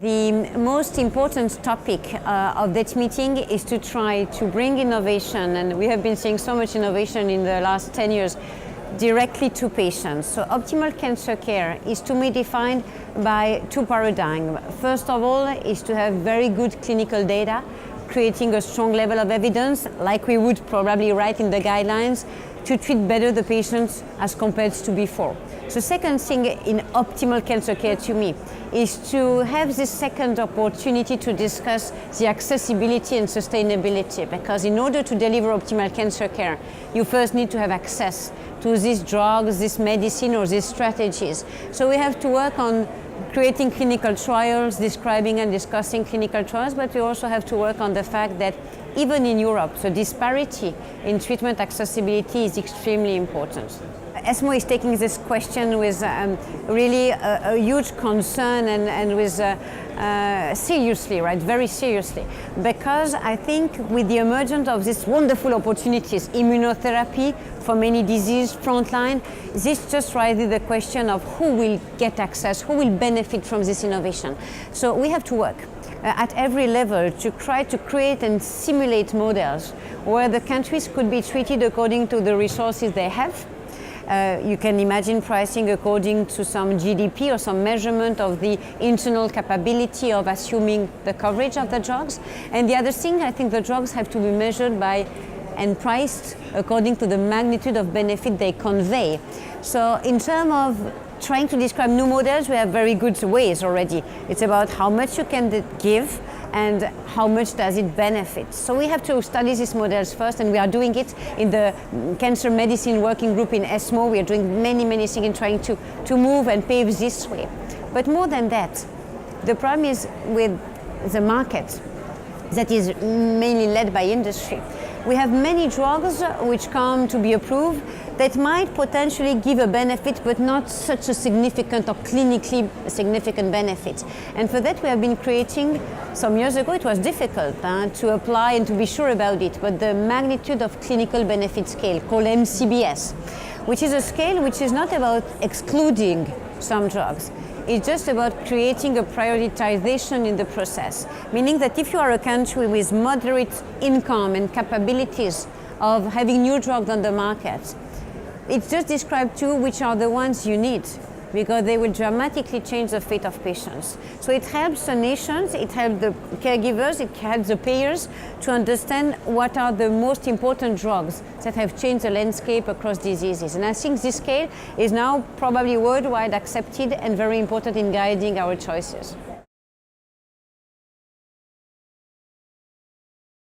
The most important topic of that meeting is to try to bring innovation, and we have been seeing so much innovation in the last 10 years, directly to patients. So optimal cancer care is to me defined by two paradigms. First of all is to have very good clinical data, creating a strong level of evidence, like we would probably write in the guidelines, to treat better the patients as compared to before. So second thing in optimal cancer care to me is to have this second opportunity to discuss the accessibility and sustainability, because in order to deliver optimal cancer care, you first need to have access to these drugs, this medicine or these strategies. So we have to work on creating clinical trials, describing and discussing clinical trials, but we also have to work on the fact that even in Europe, the disparity in treatment accessibility is extremely important. ESMO is taking this question with really a huge concern and with seriously, right, very seriously, because I think with the emergence of these wonderful opportunities, immunotherapy for many diseases, frontline, this just raises the question of who will get access, who will benefit from this innovation. So we have to work at every level to try to create and simulate models where the countries could be treated according to the resources they have. You can imagine pricing according to some GDP or some measurement of the internal capability of assuming the coverage of the drugs. And the other thing, I think the drugs have to be measured by and priced according to the magnitude of benefit they convey. So in terms of trying to describe new models, we have very good ways already. It's about how much you can give and how much does it benefit. So we have to study these models first, and we are doing it in the Cancer Medicine Working Group in ESMO. We are doing many things in trying to move and pave this way. But more than that, the problem is with the market that is mainly led by industry. We have many drugs which come to be approved that might potentially give a benefit, but not such a significant or clinically significant benefit. And for that we have been creating, some years ago it was difficult to apply and to be sure about it, but the magnitude of clinical benefit scale called MCBS, which is a scale which is not about excluding some drugs. It's just about creating a prioritization in the process, meaning that if you are a country with moderate income and capabilities of having new drugs on the market, it's just described to you which are the ones you need, because they will dramatically change the fate of patients. So it helps the nations, it helps the caregivers, it helps the payers to understand what are the most important drugs that have changed the landscape across diseases. And I think this scale is now probably worldwide accepted and very important in guiding our choices.